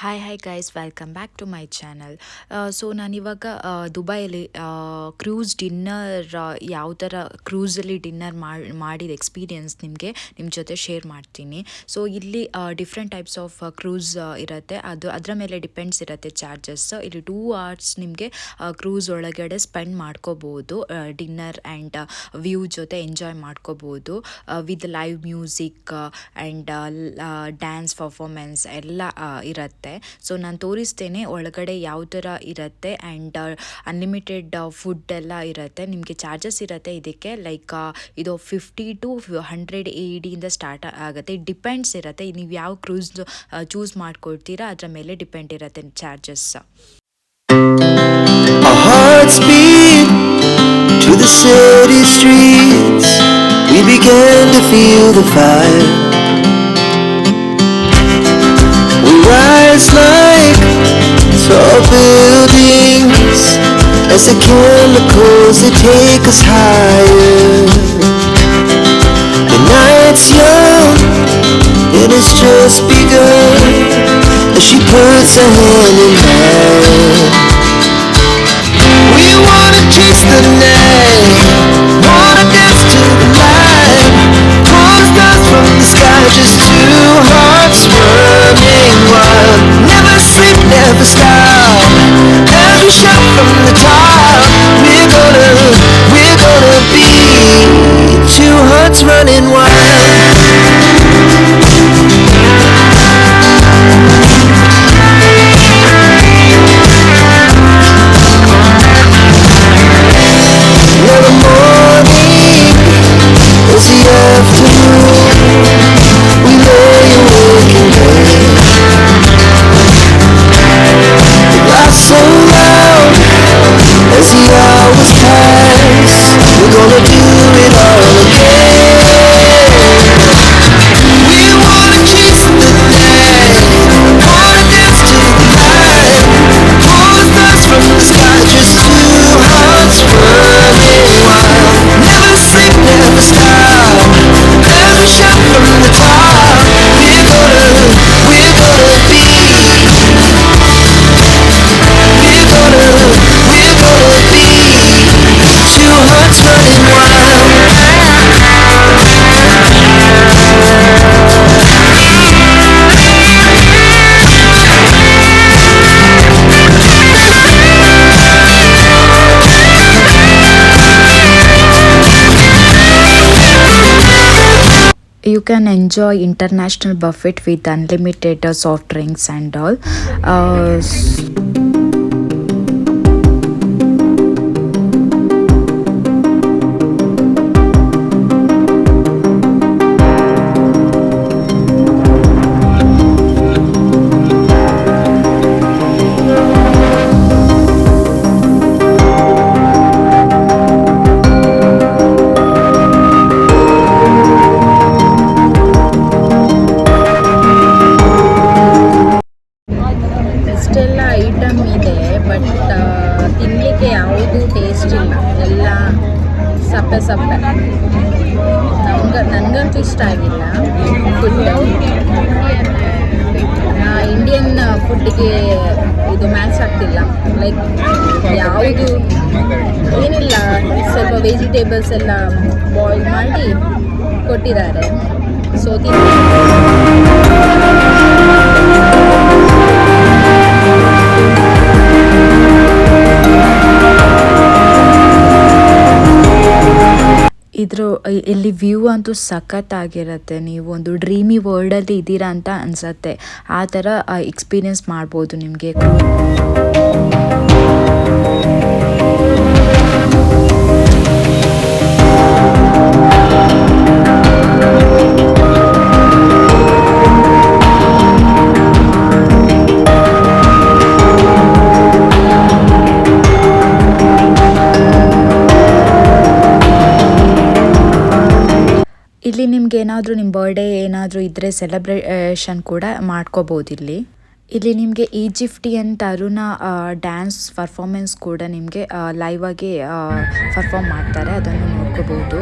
Hi guys, welcome back to my channel. So ನಾನಿವಾಗ ದುಬೈಯಲ್ಲಿ cruise dinner ಯಾವ ಥರ ಕ್ರೂಸಲ್ಲಿ ಡಿನ್ನರ್ ಮಾಡಿದ ಎಕ್ಸ್ಪೀರಿಯನ್ಸ್ ನಿಮ್ಮ ಜೊತೆ ಶೇರ್ ಮಾಡ್ತೀನಿ. ಸೊ ಇಲ್ಲಿ ಡಿಫ್ರೆಂಟ್ ಟೈಪ್ಸ್ ಆಫ್ ಕ್ರೂಸ್ ಇರುತ್ತೆ. ಅದರ ಮೇಲೆ ಡಿಪೆಂಡ್ಸ್ ಇರುತ್ತೆ ಚಾರ್ಜಸ್. ಇಲ್ಲಿ 2 hours ನಿಮಗೆ ಕ್ರೂಸ್ ಒಳಗಡೆ ಸ್ಪೆಂಡ್ ಮಾಡ್ಕೋಬೋದು. ಡಿನ್ನರ್ ಆ್ಯಂಡ್ ವ್ಯೂ ಜೊತೆ ಎಂಜಾಯ್ ಮಾಡ್ಕೋಬೋದು with live music and dance performance ಎಲ್ಲ ಇರುತ್ತೆ. ಸೊ ನಾನು ತೋರಿಸ್ತೇನೆ ಒಳಗಡೆ ಯಾವ ಥರ ಇರುತ್ತೆ ಆ್ಯಂಡ್ ಅನ್ಲಿಮಿಟೆಡ್ ಫುಡ್ ಎಲ್ಲ ಇರುತ್ತೆ. ನಿಮಗೆ ಚಾರ್ಜಸ್ ಇರುತ್ತೆ ಇದಕ್ಕೆ, ಲೈಕ್ ಇದು 50 to 100 AED ಸ್ಟಾರ್ಟ್ ಆಗುತ್ತೆ. ಡಿಪೆಂಡ್ಸ್ ಇರುತ್ತೆ, ನೀವು ಯಾವ ಕ್ರೂಸ್ ಚೂಸ್ ಮಾಡ್ಕೊಳ್ತೀರಾ ಅದರ ಮೇಲೆ ಡಿಪೆಂಡ್ ಇರುತ್ತೆ charges. Our hearts beat to the city streets. We began to feel the fire. We rise like tall buildings as the chemicals they take us higher. The night's young and it's just begun as she puts her hand in mine. We wanna chase the night, wanna dance to the light. Pull stars from the sky, just two hearts running wild. Never sleep, never stop. Every shot from the top. We're gonna be two hearts running wild. Now the morning is the afternoon. We lay awake in bed. The laughs so loud as the hours pass. We're gonna do it all again. We wanna chase the night, wanna dance to the light. Pull the stars from the sky, just two hearts running wild. Never sleep, never stop. Every shot from the top. We're gonna be. We're gonna be two hearts running wild. You can enjoy international buffet with unlimited soft drinks and all. ಇಷ್ಟೆಲ್ಲ item ಇದೆ, but ತಿನ್ನಲಿಕ್ಕೆ ಯಾವುದೂ taste ಇಲ್ಲ, ಎಲ್ಲ ಸಪ್ಪೆ ಸಪ್ಪೆ. ನನಗಂತೂ ಇಷ್ಟ ಆಗಿಲ್ಲ ಫುಡ್. ಇಂಡಿಯನ್ ಫುಡ್ಗೆ ಇದು ಮ್ಯಾಚ್ ಆಗ್ತಿಲ್ಲ. ಲೈಕ್ ಯಾವುದು ಏನಿಲ್ಲ, ಸ್ವಲ್ಪ ವೆಜಿಟೇಬಲ್ಸ್ ಎಲ್ಲ ಬಾಯ್ಲ್ ಮಾಡಿ ಕೊಟ್ಟಿದ್ದಾರೆ. ಸೊ ಇಲ್ಲಿ ವ್ಯೂ ಅಂತೂ ಸಖತ್ತಾಗಿರುತ್ತೆ. ನೀವು ಒಂದು ಡ್ರೀಮಿ ವರ್ಲ್ಡಲ್ಲಿ ಇದ್ದೀರಾ ಅಂತ ಅನಿಸುತ್ತೆ. ಆ ಥರ ಎಕ್ಸ್ಪೀರಿಯನ್ಸ್ ಮಾಡ್ಬೋದು ನಿಮಗೆ. ಇಲ್ಲಿ ನಿಮ್ಗೆ ಏನಾದರೂ ನಿಮ್ಮ ಬರ್ಡೇ ಏನಾದರೂ ಇದ್ದರೆ ಸೆಲೆಬ್ರೇಷನ್ ಕೂಡ ಮಾಡ್ಕೋಬೋದು. ಇಲ್ಲಿ ನಿಮಗೆ ಈಜಿಪ್ಟಿಯನ್ ತರುಣ ಡ್ಯಾನ್ಸ್ ಪರ್ಫಾರ್ಮೆನ್ಸ್ ಕೂಡ ನಿಮಗೆ ಲೈವ್ ಆಗಿ ಪರ್ಫಾರ್ಮ್ ಮಾಡ್ತಾರೆ, ಅದನ್ನು ನೋಡ್ಕೋಬೋದು.